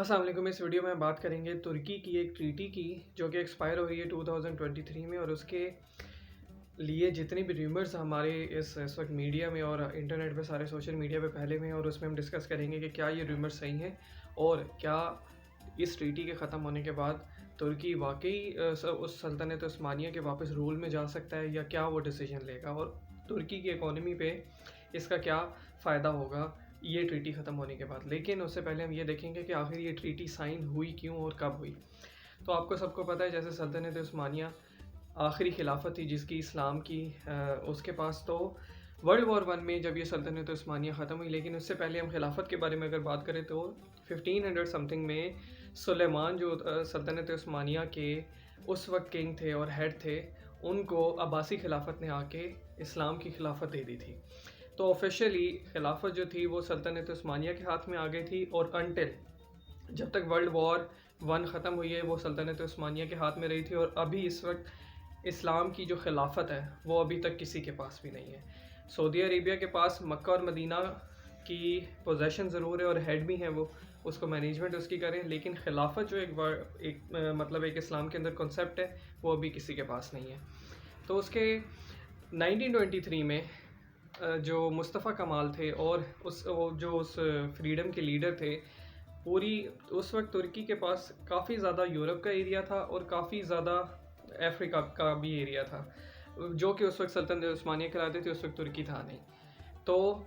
अस्सलाम वालेकुम। इस वीडियो में बात करेंगे तुर्की की एक ट्रीटी की जो कि एक्सपायर हो रही है 2023 में, और उसके लिए जितनी भी र्यूमर्स हमारे इस वक्त मीडिया में और इंटरनेट पे सारे सोशल मीडिया पे फैले हुए हैं, और उसमें हम डिस्कस करेंगे कि क्या ये र्यूमर्स सही हैं और क्या इस ट्रीटी के ख़त्म होने के बाद तुर्की वाकई उस सल्तनत उस्मानिया के वापस रूल में जा सकता है, या क्या वो डिसीजन लेगा और तुर्की की इकोनॉमी पे इसका क्या फ़ायदा होगा ये ट्रीटी ख़त्म होने के बाद। लेकिन उससे पहले हम ये देखेंगे कि आखिर ये ट्रीटी साइन हुई क्यों और कब हुई। तो आपको सबको पता है, जैसे सल्तनत उस्मानिया आखिरी खिलाफत थी जिसकी इस्लाम की, उसके पास तो वर्ल्ड वॉर वन में जब ये सल्तनत उस्मानिया ख़त्म हुई। लेकिन उससे पहले हम खिलाफत के बारे में अगर बात करें तो 1500 समथिंग में सुलेमान जो सल्तनत उस्मानिया के उस वक्त किंग थे और हेड थे, उनको अब्बासी खिलाफत ने आके इस्लाम की खिलाफत दे दी थी। तो ऑफिशियली खिलाफत जो थी वो सल्तनत उस्मानिया के हाथ में आ गई थी, और अनटिल जब तक वर्ल्ड वॉर वन ख़त्म हुई है वो सल्तनत उस्मानिया के हाथ में रही थी। और अभी इस वक्त इस्लाम की जो खिलाफत है वो अभी तक किसी के पास भी नहीं है। सऊदी अरेबिया के पास मक्का और मदीना की पोजेशन ज़रूर है और हेड भी हैं, वो उसको मैनेजमेंट उसकी करें, लेकिन खिलाफत जो मतलब एक इस्लाम के अंदर कॉन्सेप्ट है वो अभी किसी के पास नहीं है। तो उसके 1923 में जो मुस्तफ़ा कमाल थे और उस फ्रीडम के लीडर थे, पूरी उस वक्त तुर्की के पास काफ़ी ज़्यादा यूरोप का एरिया था और काफ़ी ज़्यादा अफ्रीका का भी एरिया था, जो कि उस वक्त सल्तनत उस्मानिया कहलाते थे, उस वक्त तुर्की था नहीं। तो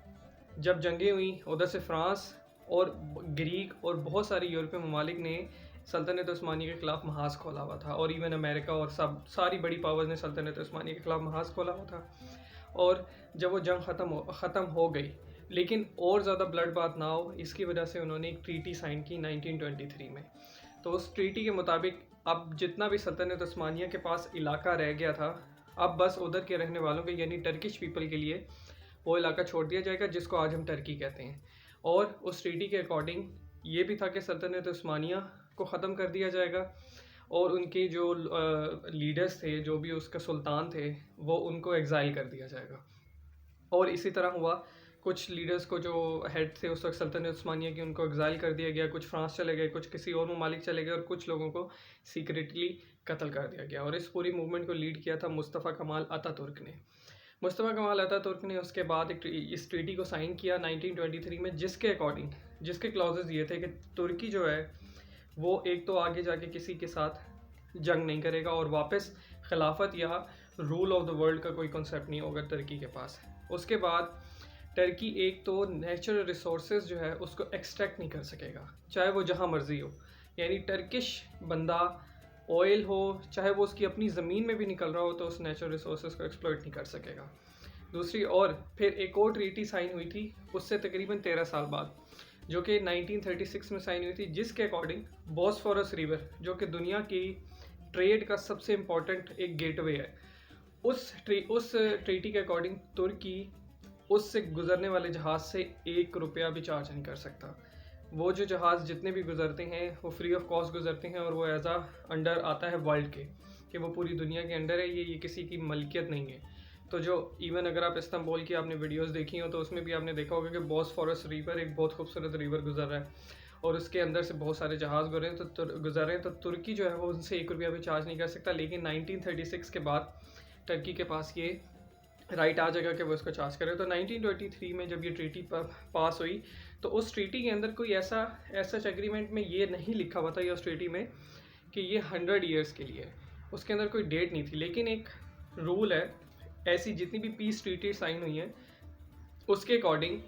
जब जंगें हुई, उधर से फ्रांस और ग्रीक और बहुत सारे यूरोपीय ममालिक ने सल्तनत उस्मानिया के ख़िलाफ़ महाज खोला हुआ था, और इवन अमेरिका और सारी बड़ी पावर्स ने सल्तनत उस्मानिया के ख़िलाफ़ महाज खोला हुआ था। और जब वो जंग ख़त्म हो गई, लेकिन और ज़्यादा ब्लड बात ना हो इसकी वजह से उन्होंने एक ट्रीटी साइन की 1923 में। तो उस ट्रीटी के मुताबिक अब जितना भी सल्तनत उस्मानिया के पास इलाका रह गया था, अब बस उधर के रहने वालों के यानी टर्किश पीपल के लिए वो इलाका छोड़ दिया जाएगा, जिसको आज हम टर्की कहते हैं। और उस ट्रीटी के अकॉर्डिंग ये भी था कि सल्तनत उस्मानिया को ख़त्म कर दिया जाएगा, और उनके जो लीडर्स थे, जो भी उसका सुल्तान थे, वो उनको एग्ज़ाइल कर दिया जाएगा। और इसी तरह हुआ, कुछ लीडर्स को जो हेड थे उस वक्त सल्तनत उस्मानिया की, उनको एग्ज़ाइल कर दिया गया, कुछ फ्रांस चले गए, कुछ किसी और ममालिक चले गए, और कुछ लोगों को सीक्रेटली कत्ल कर दिया गया। और इस पूरी मूवमेंट को लीड किया था मुस्तफ़ा कमाल अतातुर्क ने। मुस्तफ़ा कमाल अतातुर्क ने उसके बाद इस ट्रीटी को साइन किया 1923 में, जिसके अकॉर्डिंग जिसके क्लॉजेज ये थे कि तुर्की जो है वो एक तो आगे जाके किसी के साथ जंग नहीं करेगा, और वापस खिलाफत या रूल ऑफ द वर्ल्ड का कोई कॉन्सेप्ट नहीं होगा तुर्की के पास। उसके बाद टर्की एक तो नेचुरल रिसोर्सेज जो है उसको एक्सट्रैक्ट नहीं कर सकेगा, चाहे वो जहाँ मर्जी हो। यानी टर्किश बंदा ऑयल हो, चाहे वो उसकी अपनी ज़मीन में भी निकल रहा हो, तो उस नेचुरल रिसोर्सेज को एक्सप्लॉइट नहीं कर सकेगा। दूसरी और फिर एक और ट्रीटी साइन हुई थी उससे तकरीबन 13 साल बाद, जो कि 1936 में साइन हुई थी, जिसके अकॉर्डिंग बॉस्फोरस रिवर, जो कि दुनिया की ट्रेड का सबसे इम्पोर्टेंट एक गेटवे है, उस ट्रीटी के अकॉर्डिंग तुर्की उससे गुजरने वाले जहाज़ से 1 रुपया भी चार्ज नहीं कर सकता। वो जो जहाज़ जितने भी गुजरते हैं वो फ्री ऑफ कॉस्ट गुजरते हैं, और वो एज आ अंडर आता है वर्ल्ड के, कि वो पूरी दुनिया के अंडर है, ये किसी की मलकियत नहीं है। तो जो इवन अगर आप इस्तांबुल की आपने वीडियोस देखी हो तो उसमें भी आपने देखा होगा कि बॉस्फोरस रिवर एक बहुत खूबसूरत रिवर गुजर रहा है, और उसके अंदर से बहुत सारे जहाज़ गुजर रहे हैं। तो तुर्की जो है वो उनसे 1 रुपया भी चार्ज नहीं कर सकता। लेकिन 1936 के बाद टर्की के पास ये राइट आ जाएगा कि वो इसको चार्ज करे। तो 1923 में जब ये ट्रीटी पास हुई, तो उस ट्रीटी के अंदर कोई ऐसा एग्रीमेंट में ये नहीं लिखा हुआ था, या उस ट्रीटी में, कि ये 100 ईयर्स के लिए, उसके अंदर कोई डेट नहीं थी। लेकिन एक रूल है, ऐसी जितनी भी पीस ट्रीटी साइन हुई हैं उसके अकॉर्डिंग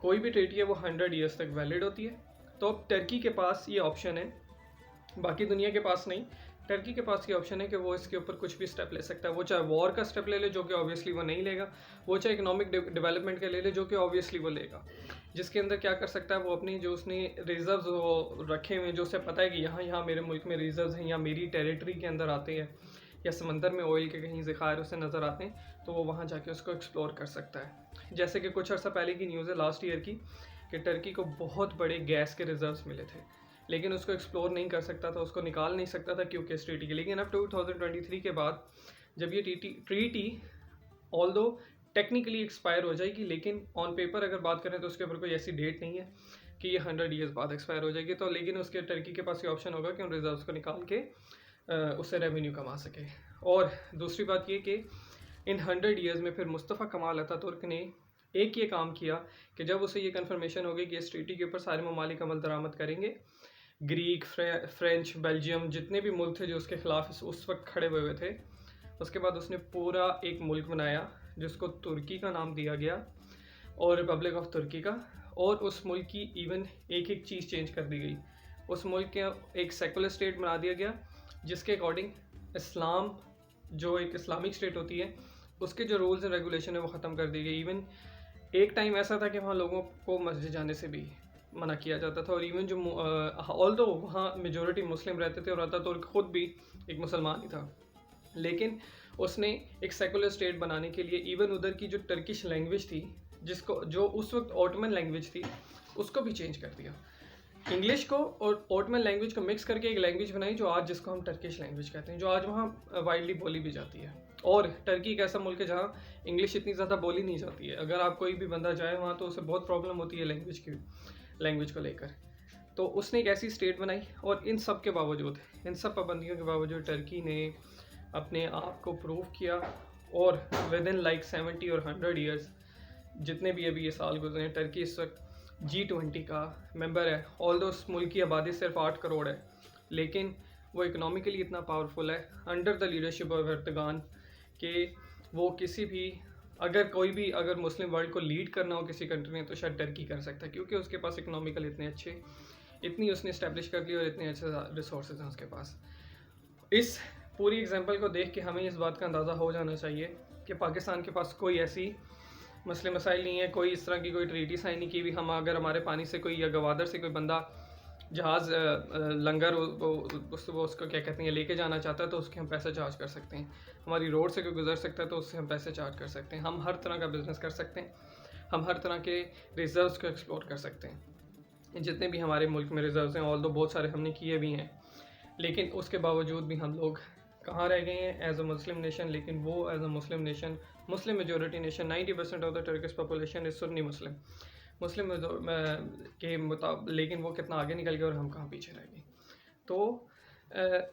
कोई भी ट्रीटी है वो 100 ईयर्स तक वैलिड होती है। तो अब टर्की के पास ये ऑप्शन है, बाकी दुनिया के पास नहीं। टर्की के पास ये ऑप्शन है कि वो इसके ऊपर कुछ भी स्टेप ले सकता है। वो चाहे वॉर का स्टेप ले ले, जो कि ऑब्वियसली वो नहीं लेगा, वो चाहे इकोनॉमिक डेवलपमेंट का ले ले, जो कि ऑब्वियसली वो लेगा। जिसके अंदर क्या कर सकता है, वो अपनी जो उसने रिजर्व्स वो रखे हुए हैं, जो उसे पता है कि यहाँ यहाँ मेरे मुल्क में रिजर्व्स हैं, या मेरी टेरिटरी के अंदर आते हैं, या समंदर में ऑयल के कहीं ज़खायर उसे नज़र आते हैं, तो वो वहाँ जाके उसको एक्सप्लोर कर सकता है। जैसे कि कुछ अर्सा पहले की न्यूज़ है लास्ट ईयर की, कि टर्की को बहुत बड़े गैस के रिजर्व्स मिले थे, लेकिन उसको एक्सप्लोर नहीं कर सकता था, उसको निकाल नहीं सकता था क्योंकि इस ट्रीटी के। लेकिन अब 2023 के बाद जब ये ट्रीटी ऑल दो टेक्निकली एक्सपायर हो जाएगी, लेकिन ऑन पेपर अगर बात करें तो उसके ऊपर कोई ऐसी डेट नहीं है कि ये 100 ईयर्स बाद एक्सपायर हो जाएगी। तो लेकिन उसके टर्की के पास ये ऑप्शन होगा कि उन रिजर्व्स को निकाल के उससे रेवेन्यू कमा सके। और दूसरी बात ये कि इन 100 ईयर्स में फिर मुस्तफ़ा कमाल अतातुर्क ने एक ये काम किया कि जब उसे ये कन्फर्मेशन हो गई कि इस ट्रीटी के ऊपर सारे ममालिक अमल दरामद करेंगे, ग्रीक, फ्रेंच, बेल्जियम, जितने भी मुल्क थे जो उसके ख़िलाफ़ उस वक्त खड़े हुए थे, उसके बाद उसने पूरा एक मुल्क बनाया जिसको तुर्की का नाम दिया गया और रिपब्लिक ऑफ तुर्की का। और उस मुल्क की इवन एक एक चीज़ चेंज कर दी गई। उस मुल्क के एक सेकुलर स्टेट बना दिया गया जिसके अकॉर्डिंग इस्लाम, जो एक इस्लामिक स्टेट होती है, उसके जो रूल्स एंड रेगुलेशन है वो ख़त्म कर दी गई। इवन एक टाइम ऐसा था कि वहाँ लोगों को मस्जिद जाने से भी मना किया जाता था। और इवन जो ऑल्दो वहाँ मेजॉरिटी मुस्लिम रहते थे और अतातुर्क खुद भी एक मुसलमान ही था, लेकिन उसने एक सेकुलर स्टेट बनाने के लिए इवन उधर की जो टर्किश लैंग्वेज थी, जिसको जो उस वक्त ऑटोमन लैंग्वेज थी, उसको भी चेंज कर दिया। इंग्लिश को और ऑटोमन लैंग्वेज को मिक्स करके एक लैंग्वेज बनाई जो आज जिसको हम टर्किश लैंग्वेज कहते हैं, जो आज वहाँ वाइडली बोली भी जाती है। और टर्की एक ऐसा मुल्क है जहाँ इंग्लिश इतनी ज़्यादा बोली नहीं जाती है। अगर आप कोई भी बंदा जाए वहाँ तो उसे बहुत प्रॉब्लम होती है लैंग्वेज को लेकर। तो उसने एक ऐसी स्टेट बनाई और इन सब के बावजूद, इन सब पाबंदियों के बावजूद टर्की ने अपने आप को प्रूव किया और विद इन लाइक 70 और 100 ईयर्स, जितने भी अभी ये साल गुजरे, टर्की इस वक्त G20 का मेंबर है। ऑल्दो उस मुल्क की आबादी सिर्फ 8 करोड़ है, लेकिन वो इकोनॉमिकली इतना पावरफुल है under the leadership of Erdogan कि वो किसी भी, अगर मुस्लिम वर्ल्ड को लीड करना हो किसी कंट्री ने तो शायद टर्की कर सकता है, क्योंकि उसके पास इकोनॉमिकल इतनी उसने इस्टेब्लिश कर ली और इतने अच्छे रिसोर्सेज हैं उसके पास। इस पूरी एग्जांपल को देख के हमें इस बात का अंदाज़ा हो जाना चाहिए कि पाकिस्तान के पास कोई ऐसी मसले मसाइल नहीं है, कोई इस तरह की कोई ट्रीटी साइन नहीं की भी। हम अगर हमारे पानी से कोई या गवादर से कोई बंदा जहाज़ लंगर उसको क्या कहते हैं लेके जाना चाहता है तो उसके हम पैसे चार्ज कर सकते हैं। हमारी रोड से कोई गुजर सकता है तो उससे हम पैसे चार्ज कर सकते हैं। हम हर तरह का बिज़नेस कर सकते हैं, हम हर तरह के रिजर्व्स को एक्सप्लोर कर सकते हैं। जितने भी हमारे मुल्क में रिजर्व्स हैं, ऑल्दो बहुत सारे हमने किए भी हैं, लेकिन उसके बावजूद भी हम लोग कहाँ रह गए हैं एज अ मुस्लिम नेशन। लेकिन वो as a Muslim nation, Muslim majority nation, 90% of the Turkish population is Sunni Muslim के मुताबिक, लेकिन वो कितना आगे निकल गया और हम कहाँ पीछे रह गए। तो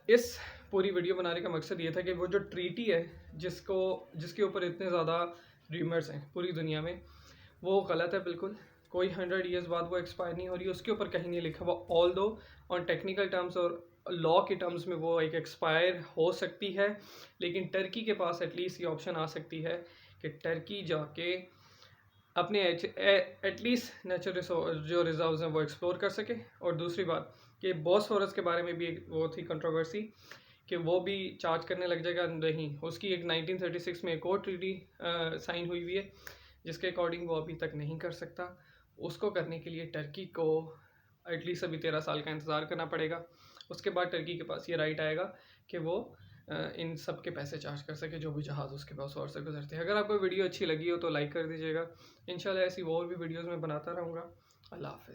इस पूरी वीडियो बनाने का मकसद ये था कि वो जो ट्रीटी है जिसके ऊपर इतने ज़्यादा र्यूमर्स हैं पूरी दुनिया में, वो गलत है बिल्कुल। कोई 100 ईयर्स बाद वो एक्सपायर नहीं हो रही, उसके ऊपर कहीं नहीं लिखा हुआ। ऑल्दो ऑन टेक्निकल टर्म्स और लॉ के टर्म्स में वो एक एक्सपायर हो सकती है, लेकिन टर्की के पास एटलीस्ट ये ऑप्शन आ सकती है कि टर्की जाके अपने एटलीस्ट नेचुरल जो रिजर्व्स हैं वो एक्सप्लोर कर सके। और दूसरी बात कि बॉस्फोरस के बारे में भी एक वो थी कंट्रोवर्सी कि वो भी चार्ज करने लग जाएगा। नहीं, उसकी एक 1936 में एक और ट्रीटी साइन हुई है जिसके अकॉर्डिंग वो अभी तक नहीं कर सकता। उसको करने के लिए टर्की को एटलीस्ट अभी 13 साल का इंतज़ार करना पड़ेगा। उसके बाद टर्की के पास ये राइट आएगा कि वो इन सब के पैसे चार्ज कर सके जो भी जहाज़ उसके पास और से गुजरते हैं। अगर आपको वीडियो अच्छी लगी हो तो लाइक कर दीजिएगा। इंशाल्लाह ऐसी और भी वीडियोज़ में बनाता रहूँगा। अल्लाह हाफ़िज़।